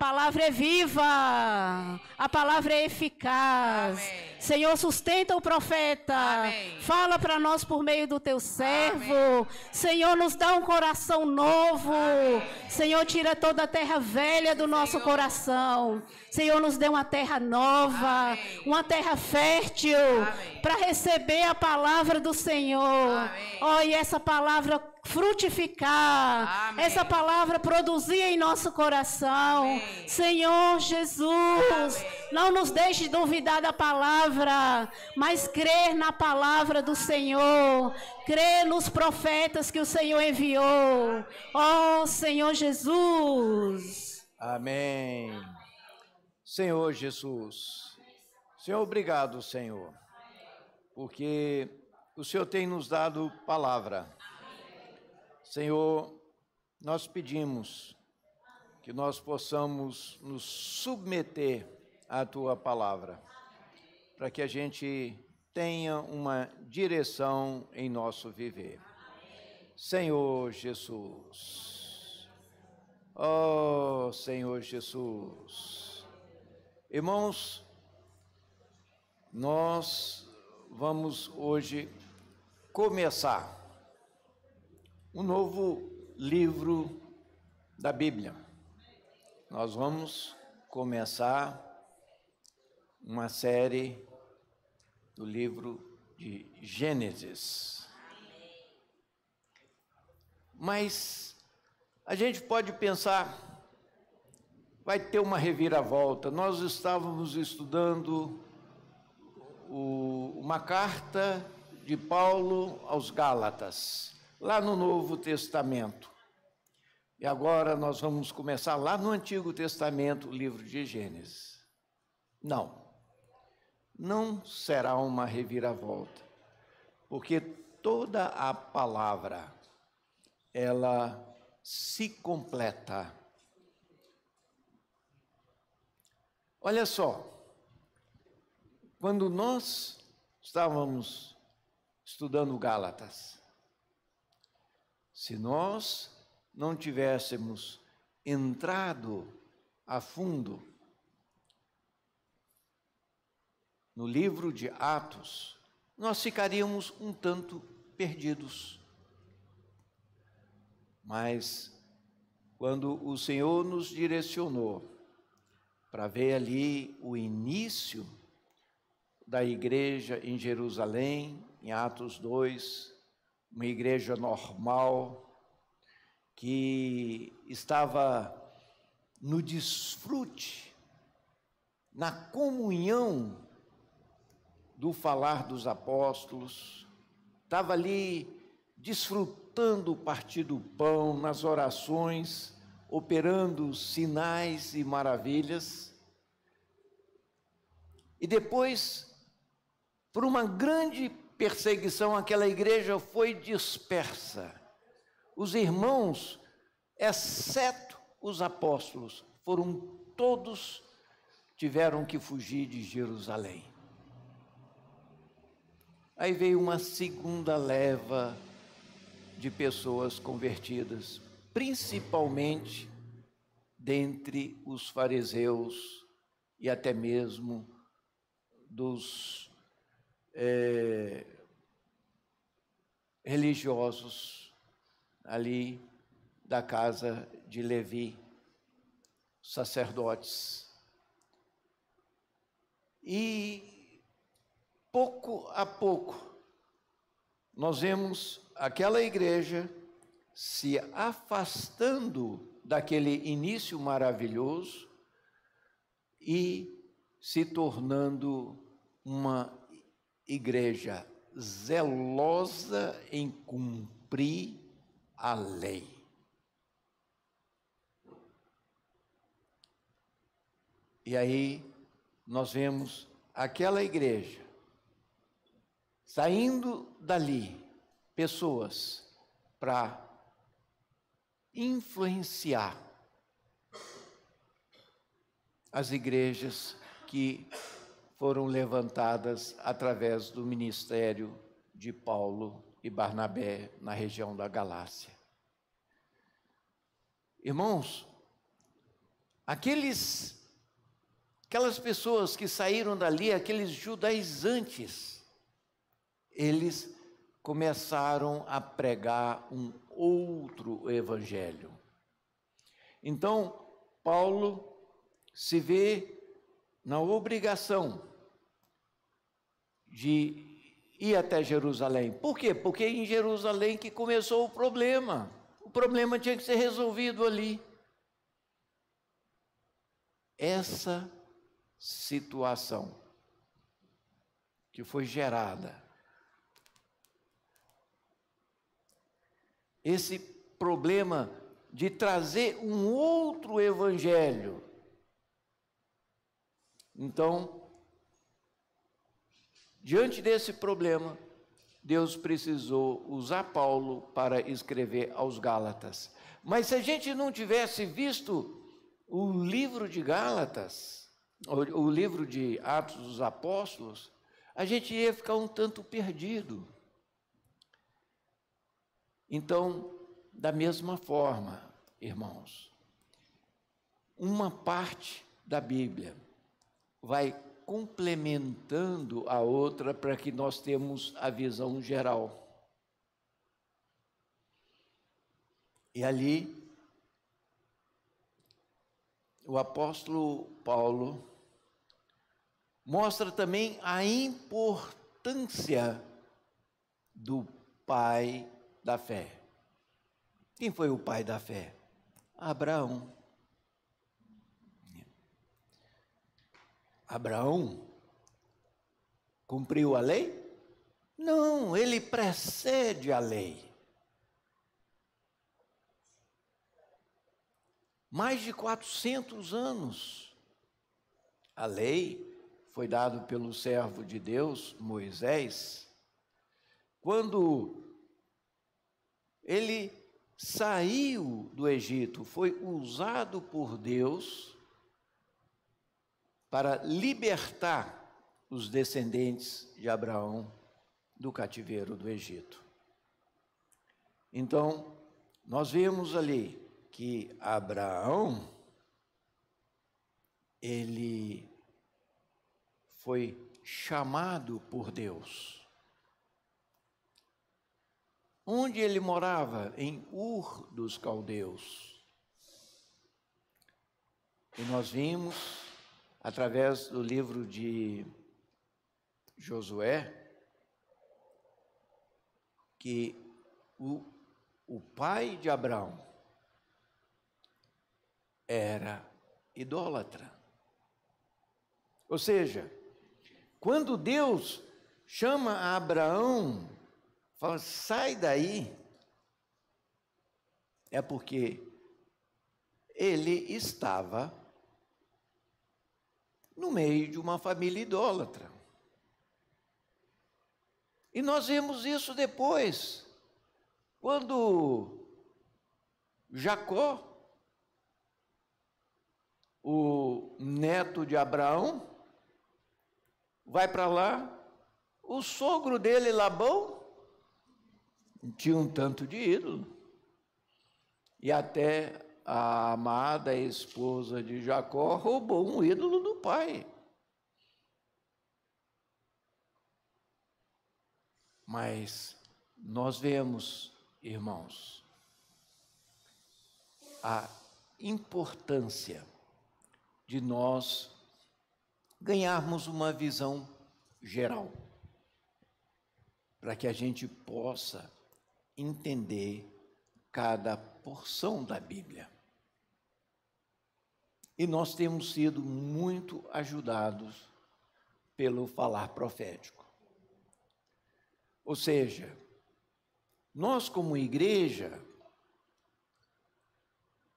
palavra é viva, a palavra é eficaz. Amém. Senhor, sustenta o profeta. Amém. Fala para nós por meio do teu servo. Amém. Senhor, nos dá um coração novo. Amém. Senhor, tira toda a terra velha do nosso coração. Senhor, nos dê uma terra nova, Amém. uma terra fértil, para receber a palavra do Senhor. Amém. Oh, e essa palavra frutificar, Amém. essa palavra produzir em nosso coração. Amém. Senhor Jesus, Amém. não nos deixe duvidar da palavra, mas crer na palavra do Senhor, crer nos profetas que o Senhor enviou. Oh, Senhor Jesus. Amém. Senhor Jesus, Senhor, obrigado, Senhor, porque o Senhor tem nos dado palavra. Senhor, nós pedimos que nós possamos nos submeter à Tua palavra, para que a gente tenha uma direção em nosso viver. Senhor Jesus, oh Senhor Jesus, irmãos, nós vamos hoje começar um novo livro da Bíblia. Nós vamos começar uma série do livro de Gênesis. Mas a gente pode pensar, vai ter uma reviravolta. Nós estávamos estudando uma carta de Paulo aos Gálatas, lá no Novo Testamento. E agora nós vamos começar lá no Antigo Testamento, o livro de Gênesis. Não será uma reviravolta, porque toda a palavra, ela se completa. Olha só, quando nós estávamos estudando Gálatas, se nós não tivéssemos entrado a fundo no livro de Atos, nós ficaríamos um tanto perdidos. Mas quando o Senhor nos direcionou para ver ali o início da igreja em Jerusalém, em Atos 2, uma igreja normal, que estava no desfrute, na comunhão do falar dos apóstolos, estava ali desfrutando o partir do pão, nas orações, operando sinais e maravilhas. E depois, por uma grande perseguição, aquela igreja foi dispersa. Os irmãos, exceto os apóstolos, tiveram que fugir de Jerusalém. Aí veio uma segunda leva de pessoas convertidas, principalmente dentre os fariseus e até mesmo dos religiosos ali da casa de Levi, sacerdotes. E pouco a pouco nós vemos aquela igreja se afastando daquele início maravilhoso e se tornando uma igreja zelosa em cumprir a lei. E aí nós vemos aquela igreja saindo dali, pessoas para influenciar as igrejas que foram levantadas através do ministério de Paulo e Barnabé na região da Galácia. Irmãos, aquelas pessoas que saíram dali, aqueles judaizantes, eles começaram a pregar um outro evangelho. Então, Paulo se vê na obrigação de ir até Jerusalém. Por quê? Porque em Jerusalém que começou o problema. O problema tinha que ser resolvido ali. Essa situação que foi gerada, esse problema de trazer um outro evangelho. Então, diante desse problema, Deus precisou usar Paulo para escrever aos Gálatas. Mas se a gente não tivesse visto o livro de Gálatas, o livro de Atos dos Apóstolos, a gente ia ficar um tanto perdido. Então, da mesma forma, irmãos, uma parte da Bíblia vai complementando a outra para que nós temos a visão geral. E ali, o apóstolo Paulo mostra também a importância do pai da fé. Quem foi o pai da fé? Abraão. Abraão cumpriu a lei? Não, ele precede a lei. Mais de 400 anos. A lei foi dada pelo servo de Deus, Moisés, quando ele saiu do Egito, foi usado por Deus para libertar os descendentes de Abraão do cativeiro do Egito. Então, nós vemos ali que Abraão, ele foi chamado por Deus. Onde ele morava? Em Ur dos Caldeus. E nós vimos, através do livro de Josué, que o pai de Abraão era idólatra. Ou seja, quando Deus chama Abraão, fala, sai daí, é porque ele estava no meio de uma família idólatra. E nós vemos isso depois, quando Jacó, o neto de Abraão, vai para lá, o sogro dele, Labão, tinha um tanto de ídolo. E até a amada esposa de Jacó roubou um ídolo do pai. Mas nós vemos, irmãos, a importância de nós ganharmos uma visão geral, para que a gente possa entender cada porção da Bíblia. E nós temos sido muito ajudados pelo falar profético. Ou seja, nós como igreja,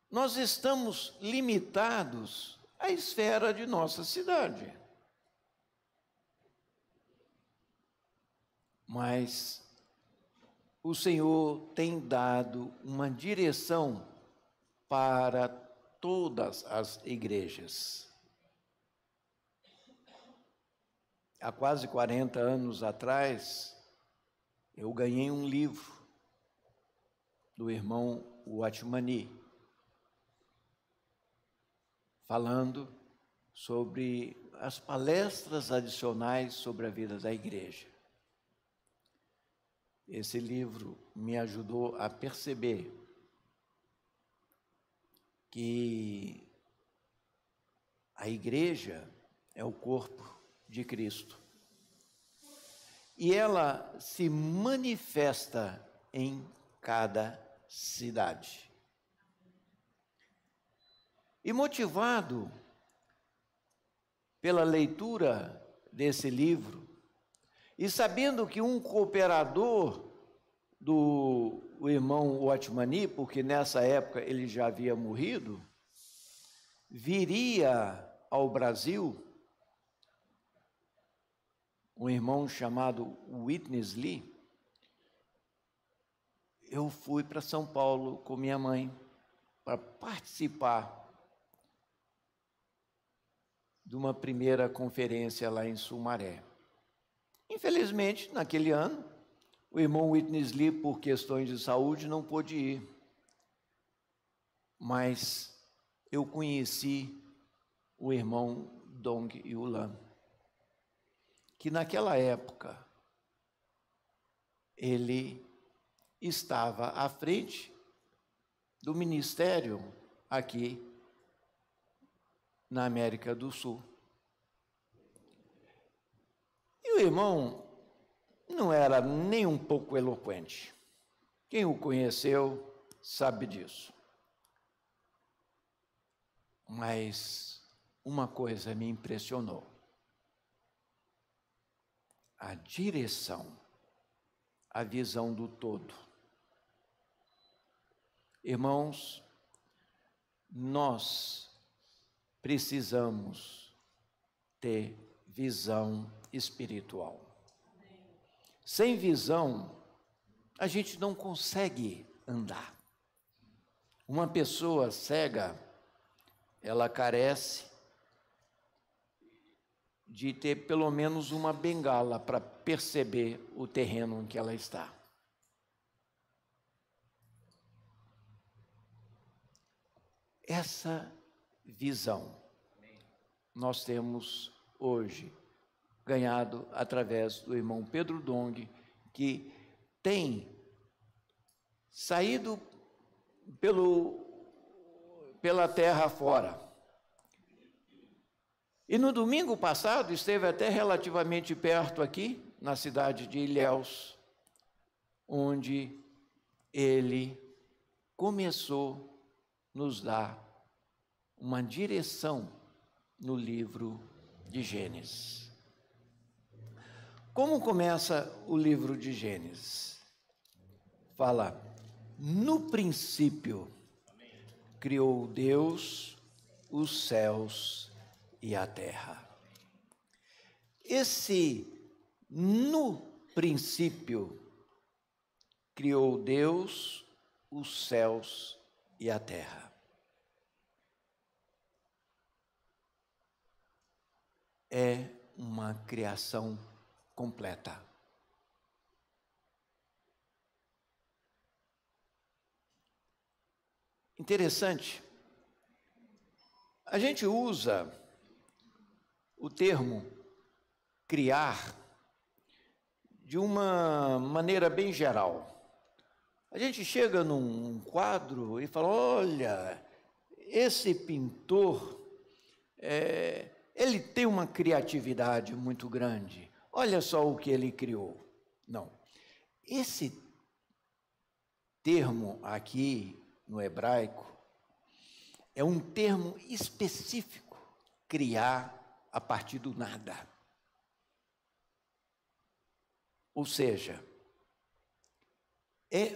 nós estamos limitados à esfera de nossa cidade. Mas o Senhor tem dado uma direção para todas as igrejas. Há quase 40 anos atrás, eu ganhei um livro do irmão Watmani, falando sobre as palestras adicionais sobre a vida da igreja. Esse livro me ajudou a perceber que a igreja é o corpo de Cristo. E ela se manifesta em cada cidade. E motivado pela leitura desse livro, e sabendo que um cooperador do irmão Watmani, porque nessa época ele já havia morrido, viria ao Brasil, um irmão chamado Witness Lee, eu fui para São Paulo com minha mãe para participar de uma primeira conferência lá em Sumaré. Infelizmente, naquele ano, o irmão Witness Lee, por questões de saúde, não pôde ir. Mas eu conheci o irmão Dong Yulan, que naquela época ele estava à frente do ministério aqui na América do Sul. E o irmão não era nem um pouco eloquente. Quem o conheceu sabe disso. Mas uma coisa me impressionou: a direção, a visão do todo. Irmãos, nós precisamos ter visão espiritual. Sem visão, a gente não consegue andar. Uma pessoa cega, ela carece de ter pelo menos uma bengala para perceber o terreno em que ela está. Essa visão nós temos hoje ganhado através do irmão Pedro Dong, que tem saído pela terra fora. E no domingo passado esteve até relativamente perto aqui, na cidade de Ilhéus, onde ele começou a nos dar uma direção no livro de Gênesis. Como começa o livro de Gênesis? Fala: no princípio criou Deus os céus e a terra. Esse no princípio criou Deus os céus e a terra. É uma criação completa. Interessante, a gente usa o termo criar de uma maneira bem geral. A gente chega num quadro e fala: olha, esse pintor, ele tem uma criatividade muito grande. Olha só o que ele criou. Não. Esse termo aqui no hebraico é um termo específico, criar a partir do nada. Ou seja, é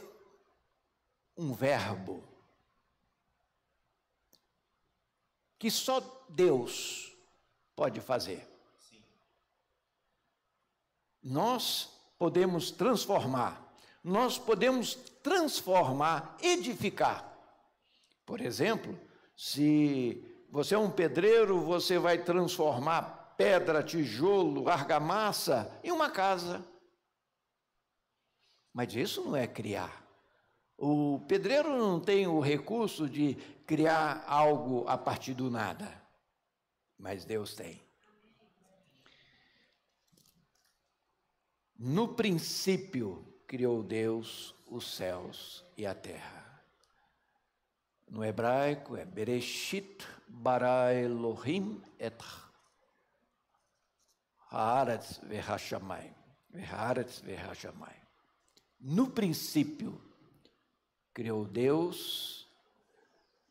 um verbo que só Deus pode fazer. Nós podemos transformar, edificar. Por exemplo, se você é um pedreiro, você vai transformar pedra, tijolo, argamassa em uma casa. Mas isso não é criar. O pedreiro não tem o recurso de criar algo a partir do nada. mas Deus tem. No princípio criou Deus os céus e a terra. No hebraico é Bereshit bara Elohim et haaretz vehashamayim. No princípio criou Deus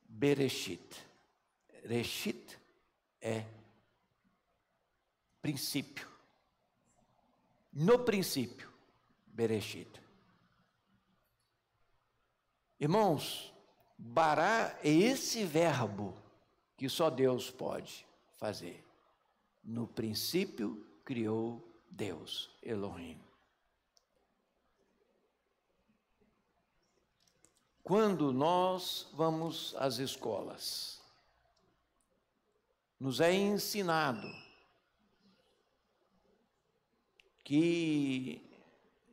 Bereshit. Reshit é princípio. No princípio, Bereshit. Irmãos, bará é esse verbo que só Deus pode fazer. No princípio criou Deus, Elohim. Quando nós vamos às escolas, nos é ensinado que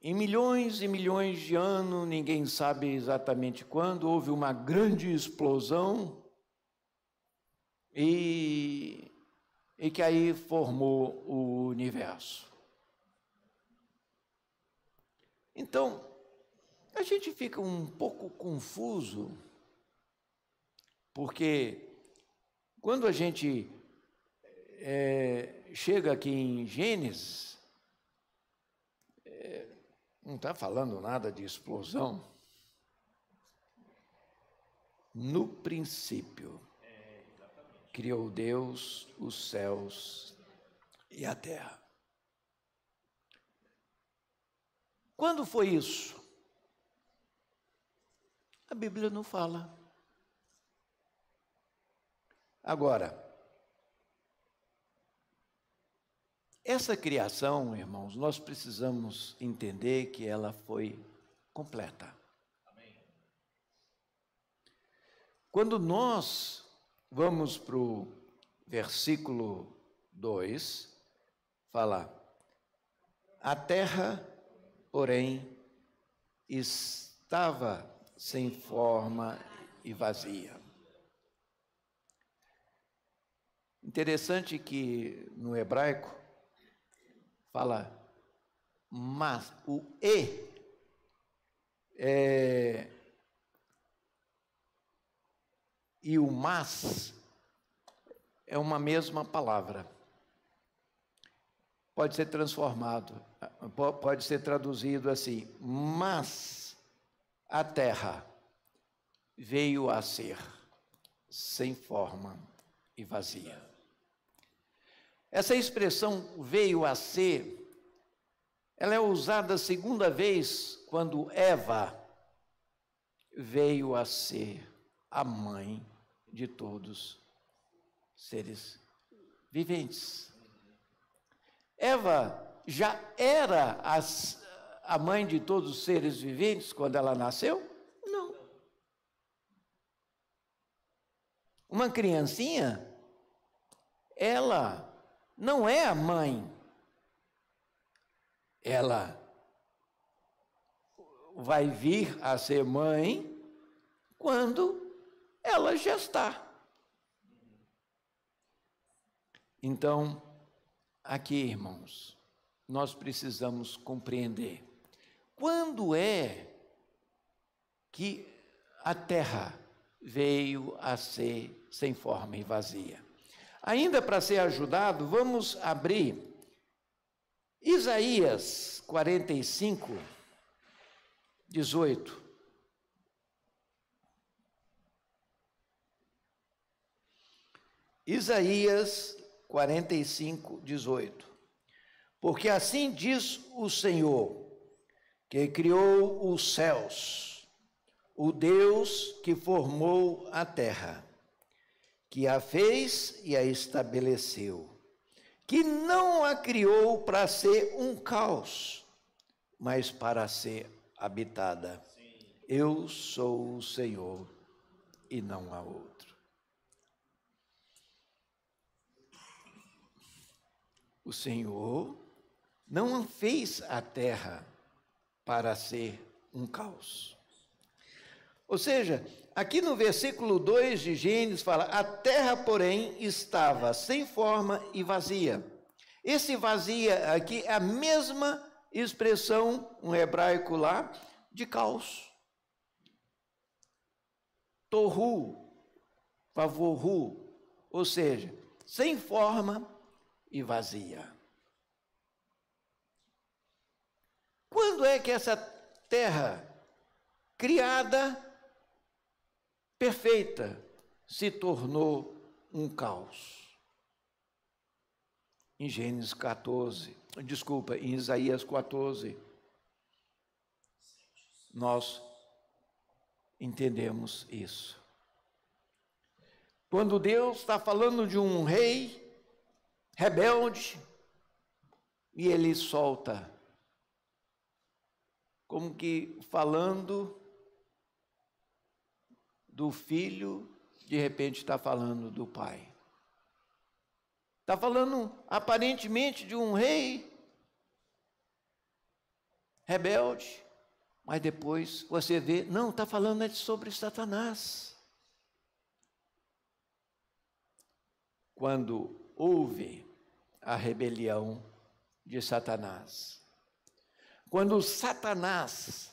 em milhões e milhões de anos, ninguém sabe exatamente quando, houve uma grande explosão e que aí formou o universo. Então, a gente fica um pouco confuso, porque quando a gente chega aqui em Gênesis, não está falando nada de explosão. No princípio, criou Deus os céus e a terra. Quando foi isso? A Bíblia não fala. Agora, essa criação, irmãos, nós precisamos entender que ela foi completa. Amém. Quando nós vamos para o versículo 2, fala: a terra, porém, estava sem forma e vazia. Interessante que no hebraico fala mas, o e o mas é uma mesma palavra. Pode ser transformado, pode ser traduzido assim: mas a terra veio a ser sem forma e vazia. Essa expressão veio a ser, ela é usada a segunda vez quando Eva veio a ser a mãe de todos os seres viventes. Eva já era a mãe de todos os seres viventes quando ela nasceu? Não. Uma criancinha, ela não é a mãe. Ela vai vir a ser mãe quando ela gestar. Então, aqui, irmãos, nós precisamos compreender quando é que a terra veio a ser sem forma e vazia. Ainda para ser ajudado, vamos abrir Isaías 45, 18. Isaías 45, 18. Porque assim diz o Senhor, que criou os céus, o Deus que formou a terra, que a fez e a estabeleceu, que não a criou para ser um caos, mas para ser habitada. Eu sou o Senhor e não há outro. O Senhor não fez a terra para ser um caos. Ou seja, aqui no versículo 2 de Gênesis fala: a terra, porém, estava sem forma e vazia. Esse vazia aqui é a mesma expressão, um hebraico lá, de caos. Tohu, favorhu, ou seja, sem forma e vazia. Quando é que essa terra, criada, perfeita, se tornou um caos? Em Gênesis 14, em Isaías 14, nós entendemos isso. Quando Deus está falando de um rei rebelde, e ele solta, como que falando do filho, de repente está falando do pai. Está falando aparentemente de um rei rebelde, mas depois você vê, não, está falando sobre Satanás. Quando houve a rebelião de Satanás, quando Satanás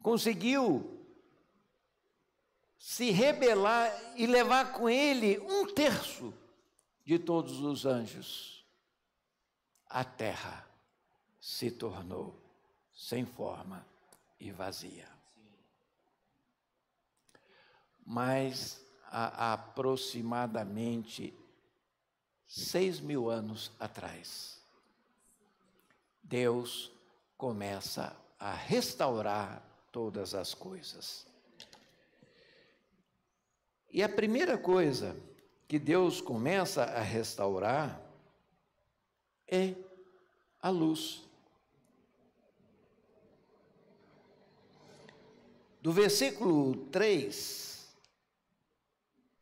conseguiu se rebelar e levar com ele 1/3 de todos os anjos, a terra se tornou sem forma e vazia. Mas há aproximadamente 6.000 anos atrás, Deus começa a restaurar todas as coisas. E a primeira coisa que Deus começa a restaurar é a luz. Do versículo 3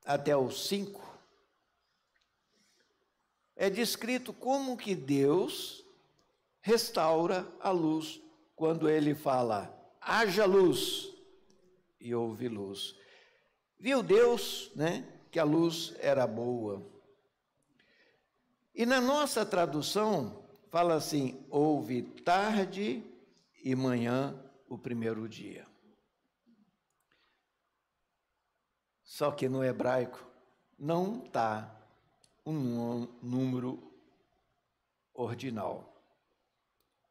até o 5, é descrito como que Deus restaura a luz quando ele fala: haja luz, e houve luz. Viu Deus, que a luz era boa. E na nossa tradução fala assim: houve tarde e manhã o primeiro dia. Só que no hebraico não está um número ordinal.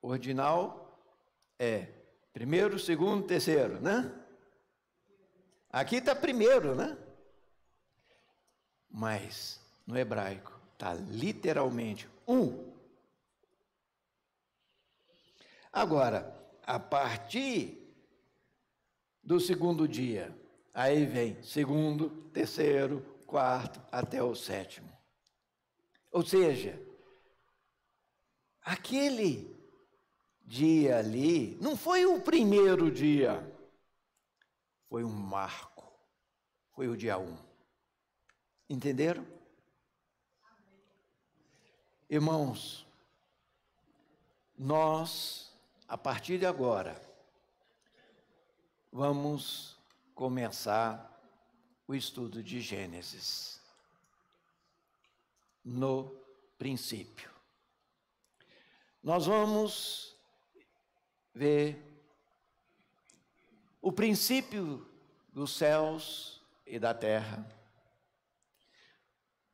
Ordinal é primeiro, segundo, terceiro, né? Aqui está primeiro, né? Mas no hebraico está literalmente um. Agora, a partir do segundo dia, aí vem segundo, terceiro, quarto, até o 7º. Ou seja, aquele dia ali não foi o primeiro dia, foi um marco, foi o dia 1. Entenderam? Irmãos, nós, a partir de agora, vamos começar o estudo de Gênesis. No princípio. Nós vamos ver o princípio dos céus e da terra.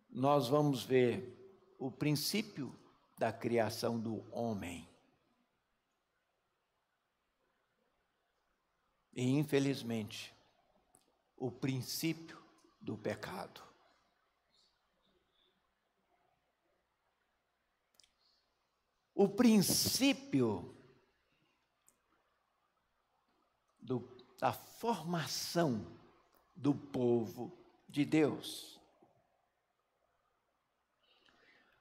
Nós vamos ver o princípio da criação do homem. E, infelizmente, o princípio do pecado. O princípio da formação do povo de Deus.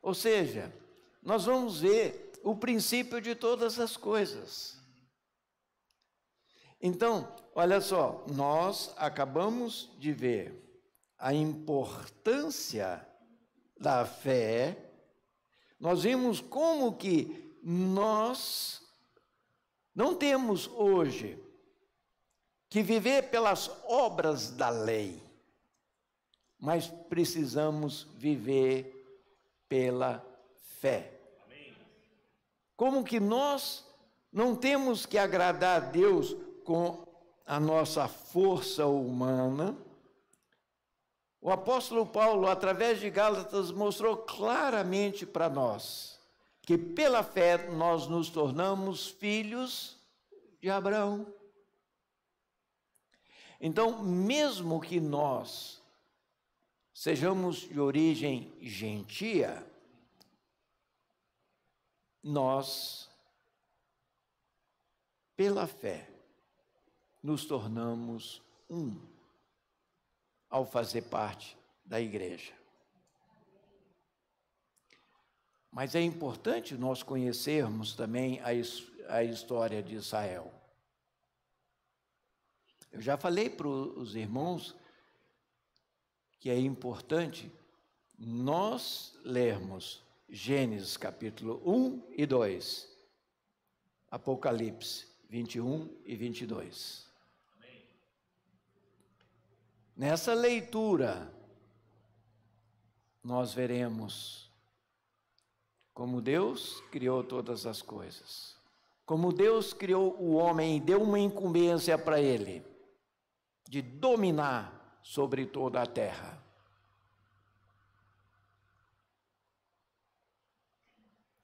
Ou seja, nós vamos ver o princípio de todas as coisas. Então, olha só, nós acabamos de ver a importância da fé. Nós vimos como que nós não temos hoje que viver pelas obras da lei, mas precisamos viver pela fé. Como que nós não temos que agradar a Deus com a nossa força humana? O apóstolo Paulo, através de Gálatas, mostrou claramente para nós que pela fé nós nos tornamos filhos de Abraão. Então, mesmo que nós sejamos de origem gentia, nós, pela fé, nos tornamos um ao fazer parte da igreja. Mas é importante nós conhecermos também a história de Israel. Eu já falei para os irmãos que é importante nós lermos Gênesis capítulo 1 e 2, Apocalipse 21 e 22. Nessa leitura, nós veremos como Deus criou todas as coisas, como Deus criou o homem e deu uma incumbência para ele de dominar sobre toda a terra.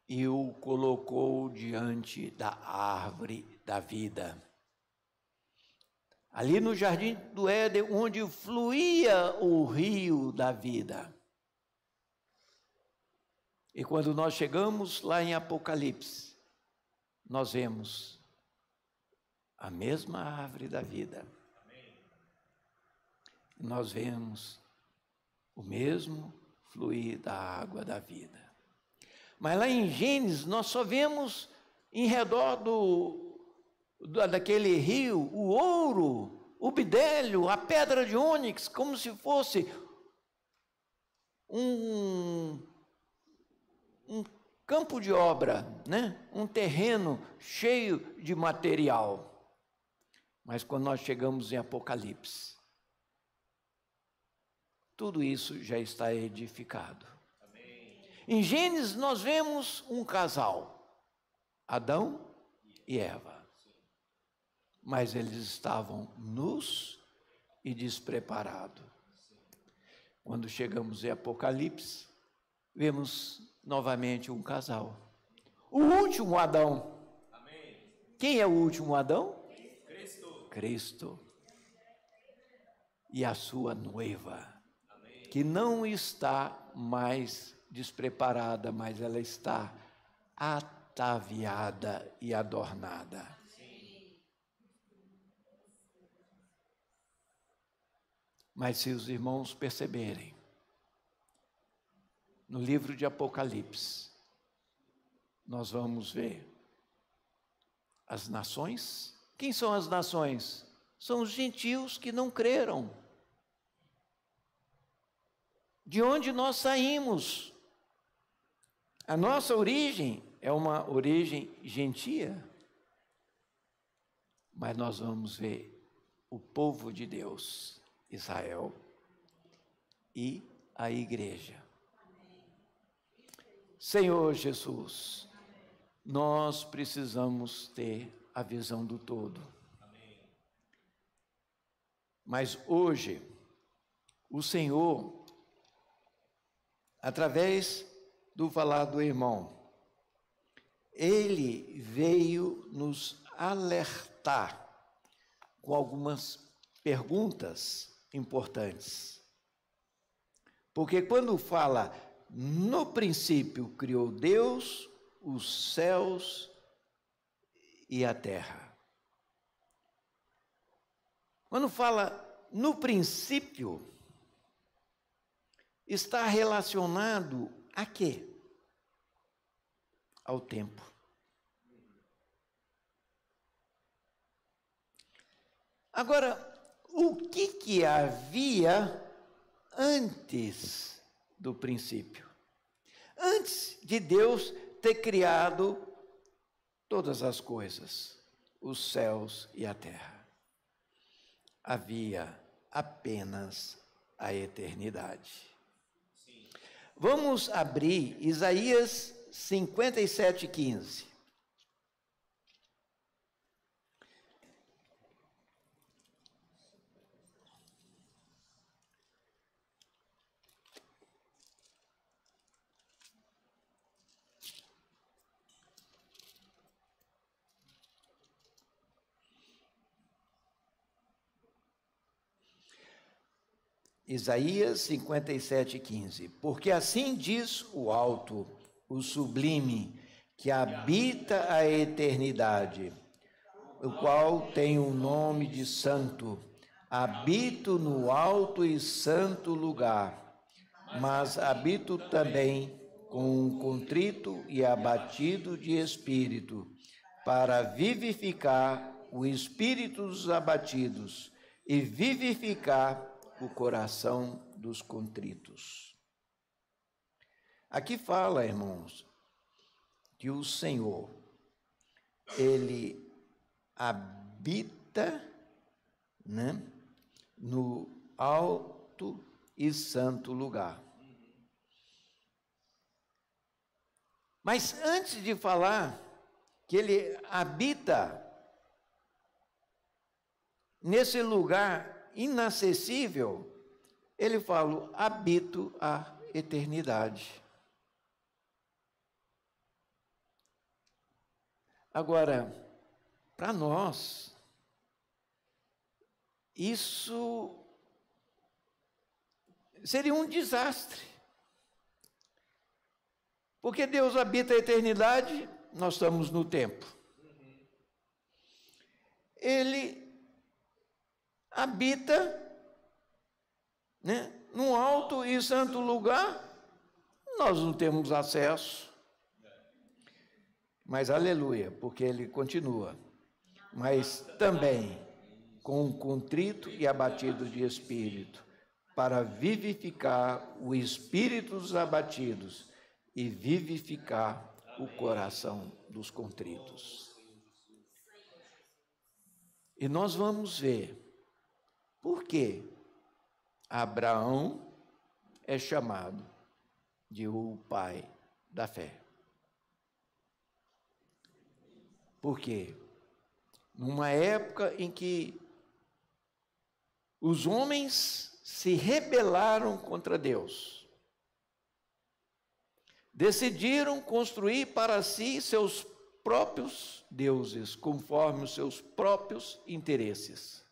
E o colocou diante da árvore da vida. Ali no jardim do Éden, onde fluía o rio da vida. E quando nós chegamos lá em Apocalipse, nós vemos a mesma árvore da vida. Nós vemos o mesmo fluir da água da vida. Mas lá em Gênesis, nós só vemos em redor daquele rio o ouro, o bidélio, a pedra de ônix, como se fosse um campo de obra, né? Um terreno cheio de material. Mas quando nós chegamos em Apocalipse, tudo isso já está edificado. Amém. Em Gênesis nós vemos um casal, Adão e Eva. Mas eles estavam nus e despreparados. Quando chegamos em Apocalipse, vemos novamente um casal. O último Adão. Amém. Quem é o último Adão? Cristo. Cristo. E a sua noiva. Que não está mais despreparada, mas ela está ataviada e adornada. Sim. Mas se os irmãos perceberem, no livro de Apocalipse, nós vamos ver as nações. Quem são as nações? São os gentios que não creram. De onde nós saímos? A nossa origem é uma origem gentia. Mas nós vamos ver o povo de Deus, Israel, e a igreja. Senhor Jesus, nós precisamos ter a visão do todo. Mas hoje, o Senhor, através do falar do irmão, ele veio nos alertar com algumas perguntas importantes. Porque quando fala, no princípio criou Deus os céus e a terra. Quando fala no princípio, está relacionado a quê? Ao tempo. Agora, o que havia antes do princípio? Antes de Deus ter criado todas as coisas, os céus e a terra. havia apenas a eternidade. Vamos abrir Isaías 57:15. Isaías 57:15. Porque assim diz o alto, o sublime, que habita a eternidade, o qual tem o nome de santo. Habito no alto e santo lugar, mas habito também com um contrito e abatido de espírito, para vivificar o espírito dos abatidos e vivificar o coração dos contritos. Aqui fala, irmãos, que o Senhor, Ele habita, no alto e santo lugar. Mas antes de falar que Ele habita nesse lugar inacessível, ele fala: habito a eternidade. Agora, para nós, isso seria um desastre. Porque Deus habita a eternidade, nós estamos no tempo. Ele habita, num alto e santo lugar, nós não temos acesso. Mas aleluia, porque ele continua. Mas também com um contrito e abatido de espírito, para vivificar o espírito dos abatidos e vivificar o coração dos contritos. E nós vamos ver por que Abraão é chamado de o pai da fé. Por quê? Numa época em que os homens se rebelaram contra Deus, decidiram construir para si seus próprios deuses, conforme os seus próprios interesses.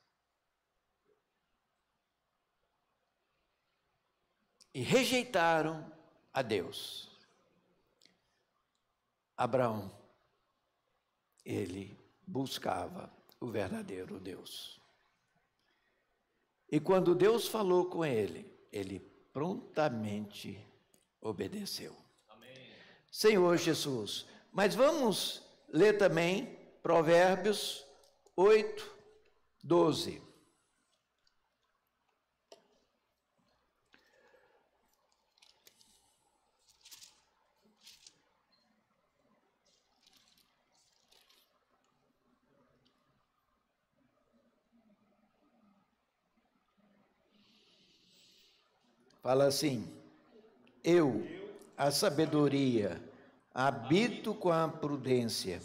E rejeitaram a Deus. Abraão, ele buscava o verdadeiro Deus. E quando Deus falou com ele, ele prontamente obedeceu. Amém. Senhor Jesus, mas vamos ler também Provérbios 8:12. Fala assim: eu, a sabedoria, habito com a prudência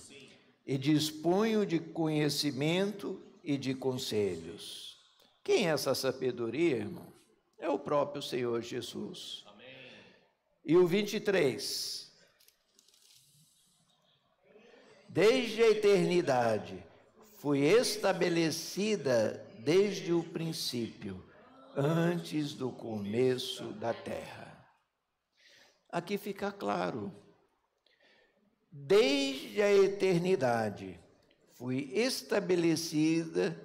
e disponho de conhecimento e de conselhos. Quem é essa sabedoria, irmão? É o próprio Senhor Jesus. Amém. E o 23. Desde a eternidade fui estabelecida desde o princípio, antes do começo da terra. Aqui fica claro. Desde a eternidade fui estabelecida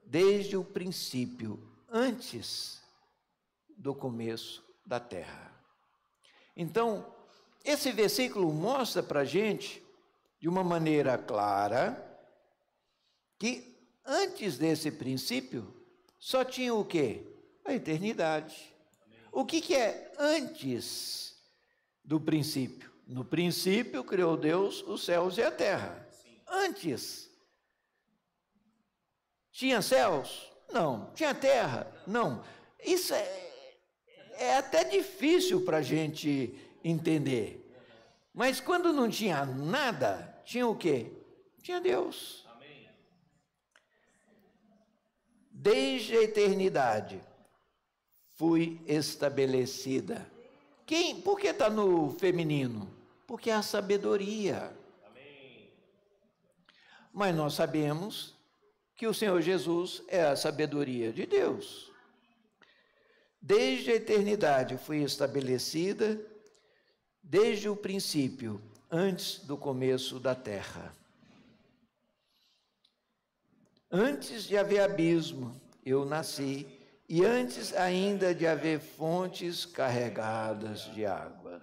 desde o princípio, antes do começo da terra. Então, esse versículo mostra para a gente, de uma maneira clara, que antes desse princípio, só tinha o quê? A eternidade. O que é antes do princípio? No princípio criou Deus os céus e a terra. Antes tinha céus? Não. Tinha terra? Não. Isso é até difícil para a gente entender. Mas quando não tinha nada, tinha o quê? Tinha Deus. Desde a eternidade fui estabelecida. Por que está no feminino? Porque é a sabedoria. Mas nós sabemos que o Senhor Jesus é a sabedoria de Deus. Desde a eternidade fui estabelecida, desde o princípio, antes do começo da terra. Antes de haver abismo, eu nasci, e antes ainda de haver fontes carregadas de água.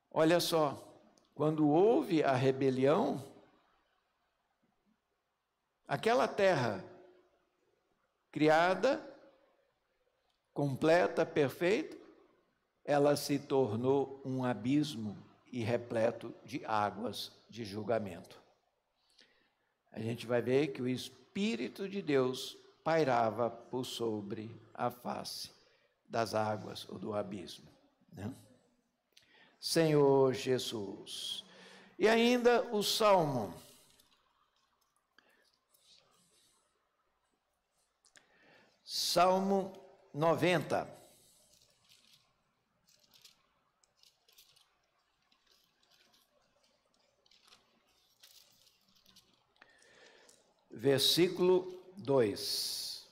Olha só, quando houve a rebelião, aquela terra criada, completa, perfeita, ela se tornou um abismo e repleto de águas de julgamento. A gente vai ver que o Espírito de Deus pairava por sobre a face das águas ou do abismo, né? Senhor Jesus. E ainda o Salmo. Salmo 90. Versículo 2.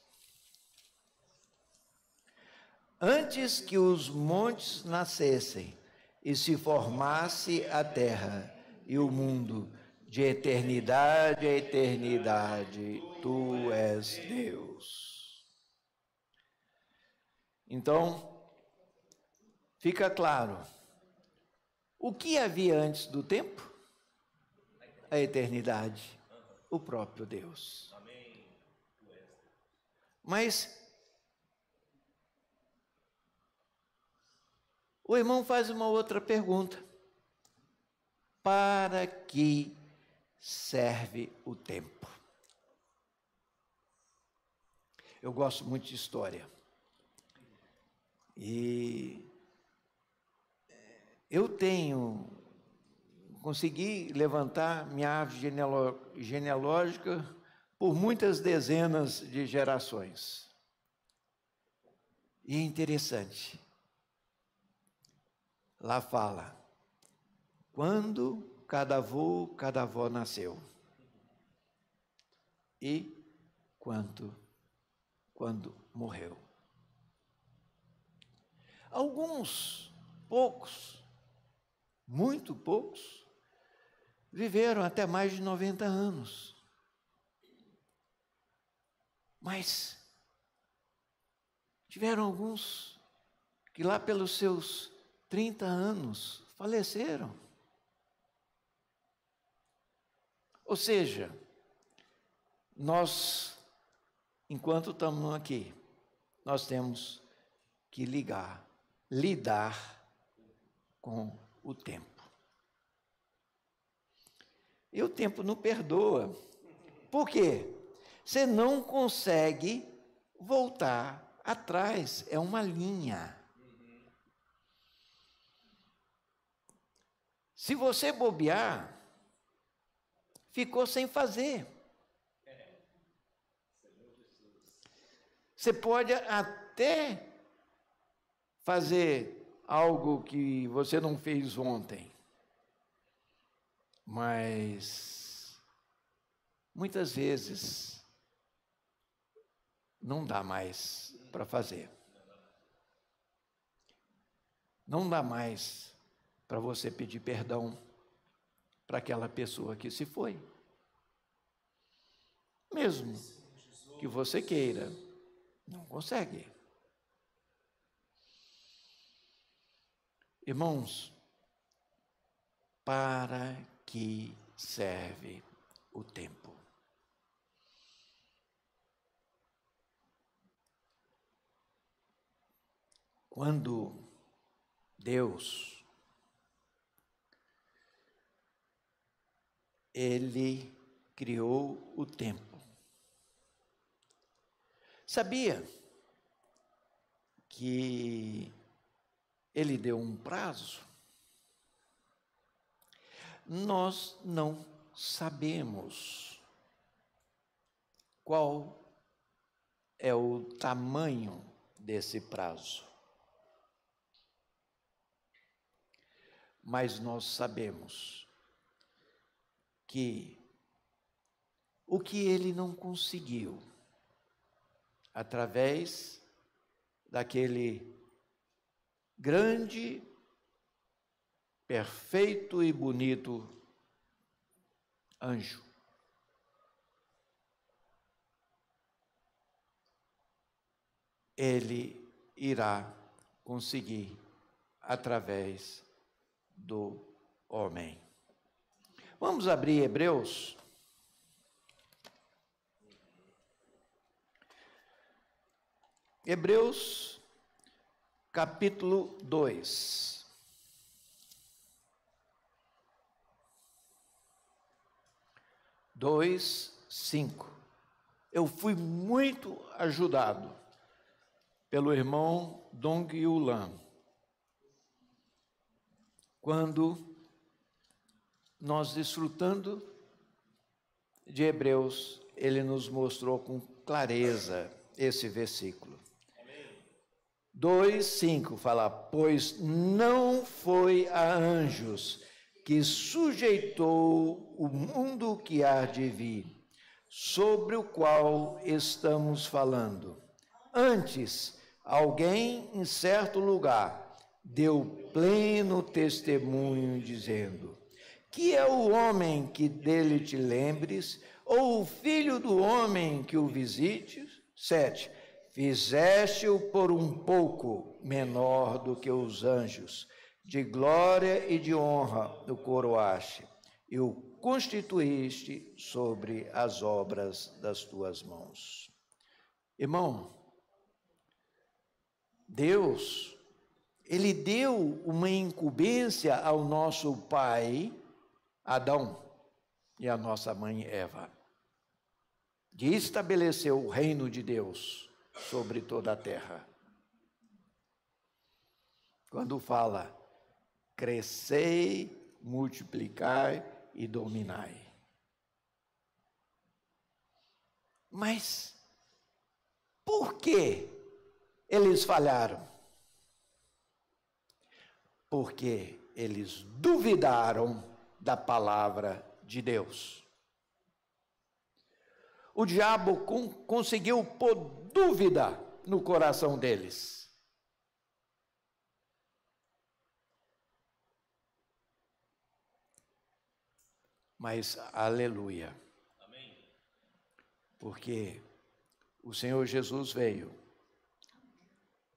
Antes que os montes nascessem e se formasse a terra e o mundo, de eternidade a eternidade, tu és Deus. Então, fica claro, o que havia antes do tempo? A eternidade, o próprio Deus. Mas o irmão faz uma outra pergunta. Para que serve o tempo? Eu gosto muito de história. E eu consegui levantar minha árvore genealógica por muitas dezenas de gerações. E é interessante. Lá fala, quando cada avó nasceu. E quando morreu. Alguns, poucos, muito poucos, viveram até mais de 90 anos. Mas tiveram alguns que lá pelos seus 30 anos faleceram. Ou seja, nós, enquanto estamos aqui, nós temos que lidar com o tempo. E o tempo não perdoa. Por quê? Você não consegue voltar atrás, é uma linha. Se você bobear, ficou sem fazer. Você pode até fazer algo que você não fez ontem, mas muitas vezes não dá mais para fazer. Não dá mais para você pedir perdão para aquela pessoa que se foi. Mesmo que você queira, não consegue. Irmãos, para que serve o tempo? Quando Deus, Ele criou o tempo. Sabia que ele deu um prazo? Nós não sabemos qual é o tamanho desse prazo. Mas nós sabemos que o que ele não conseguiu, através daquele grande, perfeito e bonito anjo, ele irá conseguir através do homem. Vamos abrir Hebreus. Hebreus, capítulo 2. Dois, 5. Eu fui muito ajudado pelo irmão Dong Yulan, quando nós, desfrutando de Hebreus, ele nos mostrou com clareza esse versículo. 2:5 fala: pois não foi a anjos que sujeitou o mundo que há de vir, sobre o qual estamos falando. Antes, alguém em certo lugar deu pleno testemunho, dizendo: que é o homem que dele te lembres, ou o filho do homem que o visites? 7. Fizeste-o por um pouco menor do que os anjos, de glória e de honra o coroaste, e o constituíste sobre as obras das tuas mãos. Irmão, Deus, ele deu uma incumbência ao nosso pai Adão e à nossa mãe Eva, de estabelecer o reino de Deus sobre toda a terra. Quando fala: crescei, multiplicai e dominai. Mas por que eles falharam? Porque eles duvidaram da palavra de Deus. O diabo conseguiu pôr dúvida no coração deles. Mas, aleluia, amém. Porque o Senhor Jesus veio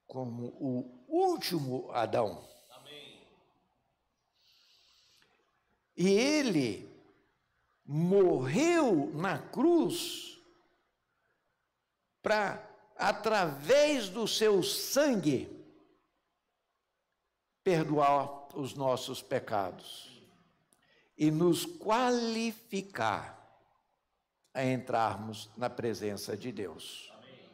como o último Adão. Amém. E ele morreu na cruz para, através do seu sangue, perdoar os nossos pecados e nos qualificar a entrarmos na presença de Deus. Amém.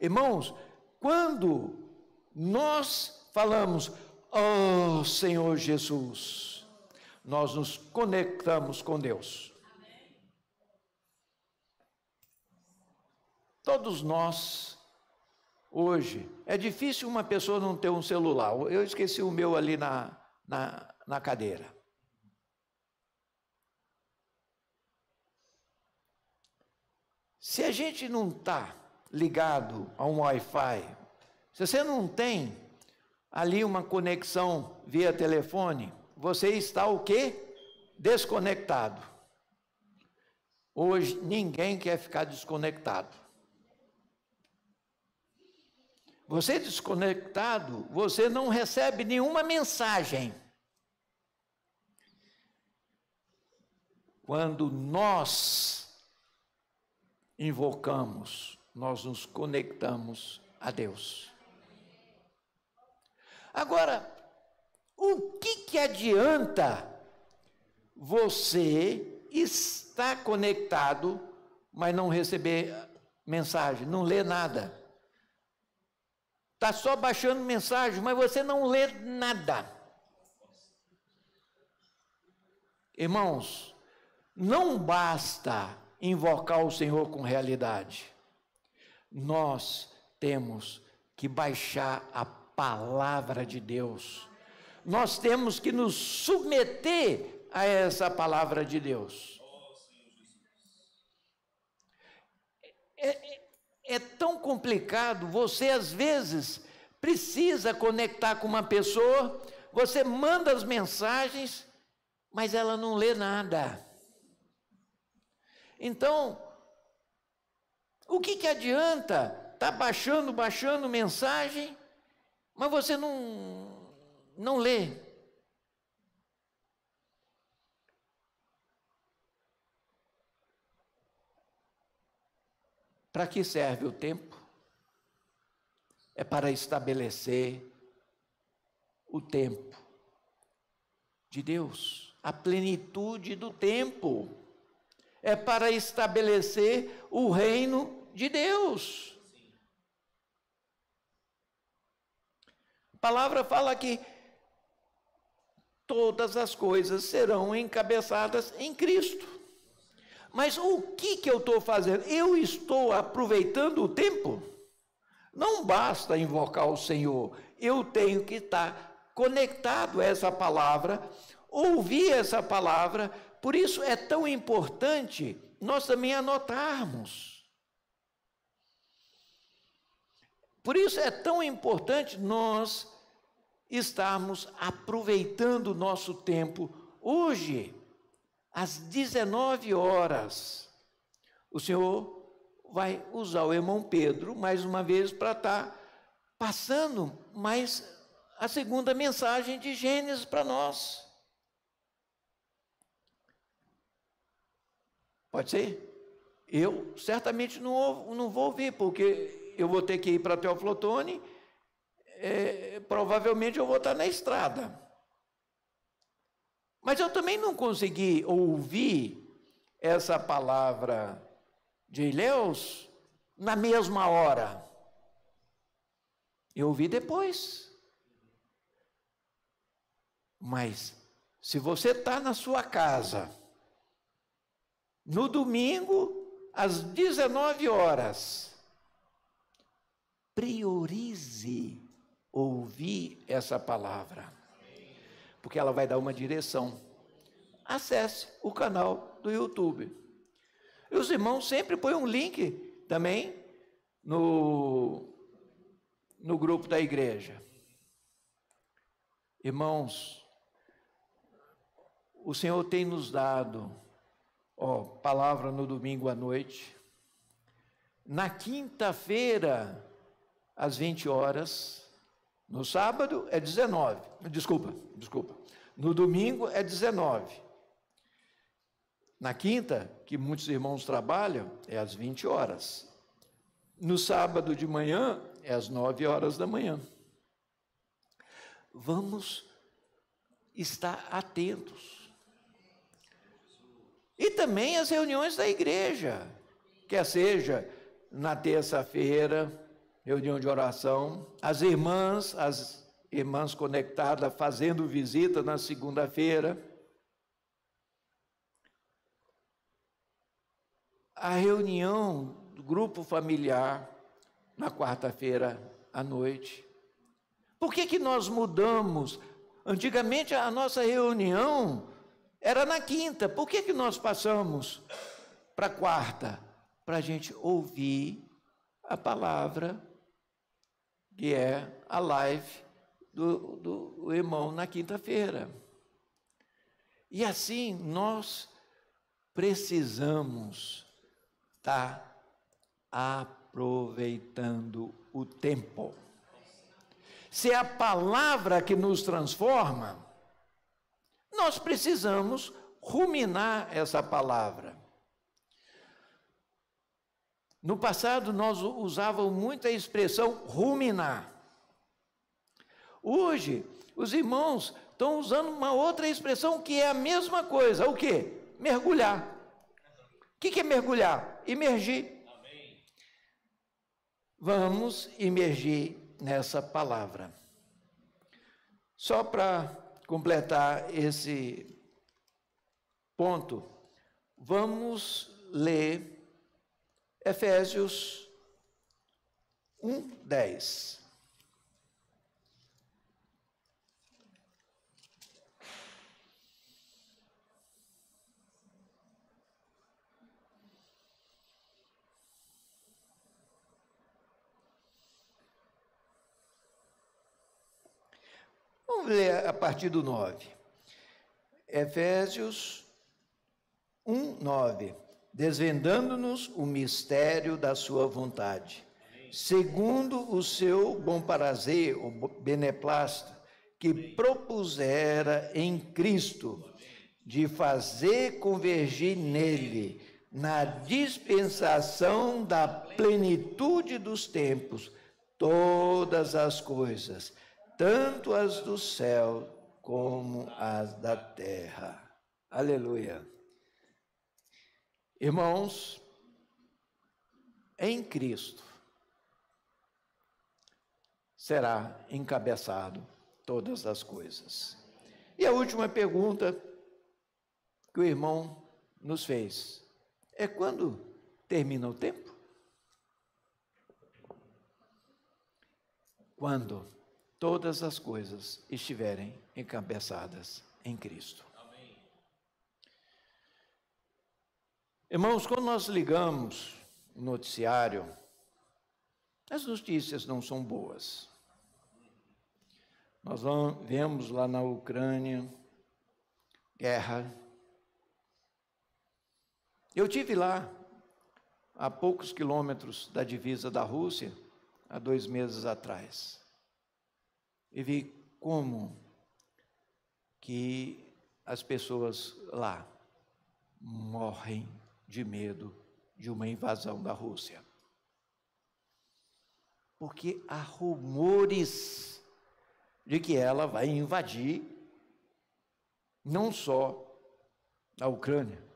Irmãos, quando nós falamos: oh Senhor Jesus, nós nos conectamos com Deus. Amém. Todos nós, hoje, é difícil uma pessoa não ter um celular. Eu esqueci o meu ali na cadeira. Se a gente não está ligado a um Wi-Fi, se você não tem ali uma conexão via telefone, você está o quê? Desconectado. Hoje ninguém quer ficar desconectado. Você desconectado, você não recebe nenhuma mensagem. Quando nós invocamos, nós nos conectamos a Deus. Agora, o que adianta você está conectado, mas não receber mensagem, não lê nada. Está só baixando mensagem, mas você não lê nada. Irmãos, não basta invocar o Senhor com realidade. Nós temos que baixar a palavra de Deus. Nós temos que nos submeter a essa palavra de Deus. É tão complicado, você às vezes precisa conectar com uma pessoa, você manda as mensagens, mas ela não lê nada. Então, o que adianta? Está baixando mensagem, mas você não lê. Para que serve o tempo? É para estabelecer o tempo de Deus, a plenitude do tempo. É para estabelecer o reino de Deus. A palavra fala que todas as coisas serão encabeçadas em Cristo. Mas o que eu estou fazendo? Eu estou aproveitando o tempo? Não basta invocar o Senhor, eu tenho que estar conectado a essa palavra, ouvir essa palavra. Por isso é tão importante nós também anotarmos. Por isso é tão importante nós estarmos aproveitando o nosso tempo. Hoje, às 19 horas, o Senhor vai usar o irmão Pedro, mais uma vez, para estar passando mais a segunda mensagem de Gênesis para nós. Pode ser? Eu certamente não vou ouvir, porque eu vou ter que ir para Teófilo Otoni, provavelmente eu vou estar na estrada. Mas eu também não consegui ouvir essa palavra de Ilhéus na mesma hora. Eu ouvi depois. Mas, se você está na sua casa, no domingo, às 19 horas, priorize ouvir essa palavra, porque ela vai dar uma direção. Acesse o canal do YouTube. E os irmãos sempre põem um link também no grupo da igreja. Irmãos, o Senhor tem nos dado palavra no domingo à noite. Na quinta-feira, às 20 horas. No sábado é 19. Desculpa. No domingo é 19. Na quinta, que muitos irmãos trabalham, é às 20 horas. No sábado de manhã, é às 9 horas da manhã. Vamos estar atentos. E também as reuniões da igreja, quer seja na terça-feira, reunião de oração, as irmãs conectadas fazendo visita na segunda-feira, a reunião do grupo familiar na quarta-feira à noite. Por que nós mudamos? Antigamente a nossa reunião era na quinta. Por que nós passamos para quarta? Para a gente ouvir a palavra, que é a live do irmão na quinta-feira. E assim nós precisamos estar aproveitando o tempo. Se é a palavra que nos transforma, nós precisamos ruminar essa palavra. No passado, nós usávamos muito a expressão ruminar. Hoje, os irmãos estão usando uma outra expressão que é a mesma coisa. O quê? Mergulhar. O que é mergulhar? Imergir. Vamos imergir nessa palavra. Só para completar esse ponto, vamos ler Efésios 1:10. Vamos ler a partir do 9. Efésios 1:9. Desvendando-nos o mistério da sua vontade, segundo o seu bom prazer, o beneplácito, que propusera em Cristo, de fazer convergir nele, na dispensação da plenitude dos tempos, todas as coisas, tanto as do céu como as da terra. Aleluia. Irmãos, em Cristo será encabeçado todas as coisas. E a última pergunta que o irmão nos fez é: quando termina o tempo? Quando todas as coisas estiverem encabeçadas em Cristo. Irmãos, quando nós ligamos o noticiário, as notícias não são boas. Nós vemos lá na Ucrânia, guerra. Eu tive lá, a poucos quilômetros da divisa da Rússia, há 2 meses atrás. E vi como que as pessoas lá morrem de medo de uma invasão da Rússia. Porque há rumores de que ela vai invadir não só a Ucrânia,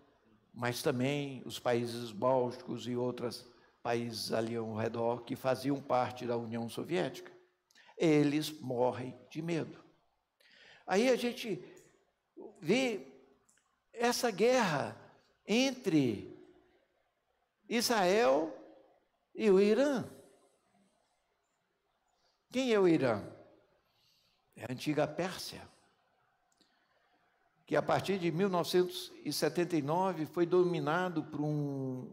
mas também os países bálticos e outros países ali ao redor que faziam parte da União Soviética. Eles morrem de medo. Aí a gente vê essa guerra entre Israel e o Irã. Quem é o Irã? É a antiga Pérsia, que a partir de 1979 foi dominado por um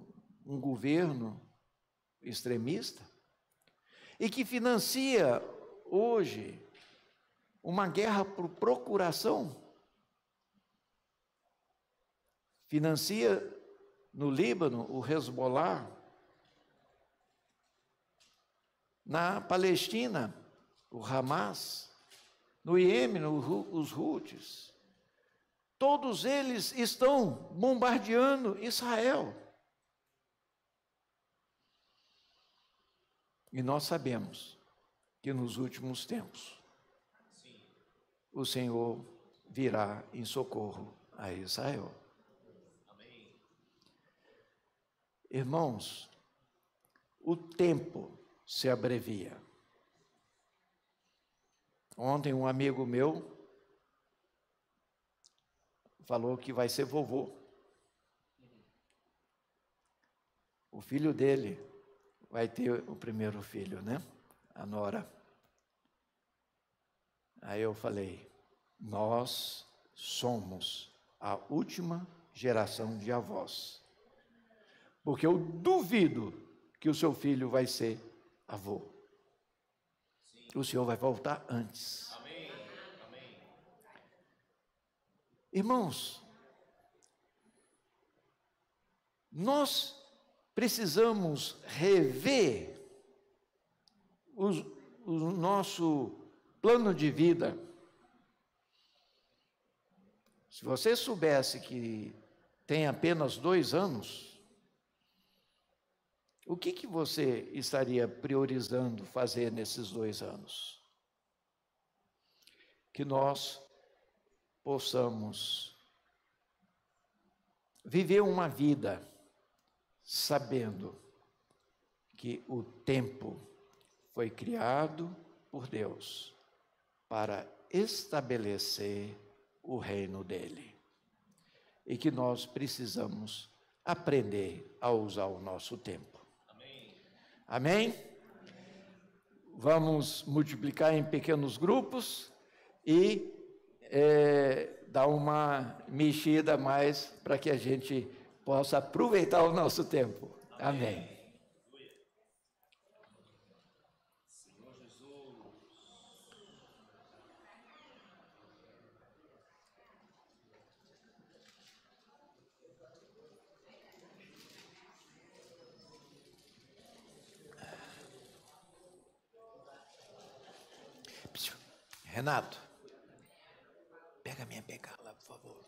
governo extremista e que financia hoje uma guerra por procuração. Financia no Líbano o Hezbollah, na Palestina o Hamas, no Iêmen os Houthis. Todos eles estão bombardeando Israel. E nós sabemos que nos últimos tempos o Senhor virá em socorro a Israel. Irmãos, o tempo se abrevia. Ontem um amigo meu falou que vai ser vovô. O filho dele vai ter o primeiro filho, né? A nora. Aí eu falei: nós somos a última geração de avós. Porque eu duvido que o seu filho vai ser avô. O Senhor vai voltar antes. Amém. Amém. Irmãos, nós precisamos rever o nosso plano de vida. Se você soubesse que tem apenas 2 anos, o que você estaria priorizando fazer nesses 2 anos? Que nós possamos viver uma vida sabendo que o tempo foi criado por Deus para estabelecer o reino dele. E que nós precisamos aprender a usar o nosso tempo. Amém? Amém? Vamos multiplicar em pequenos grupos e dar uma mexida mais para que a gente possa aproveitar o nosso tempo. Amém. Senhor Jesus. Renato, pega minha bengala, por favor.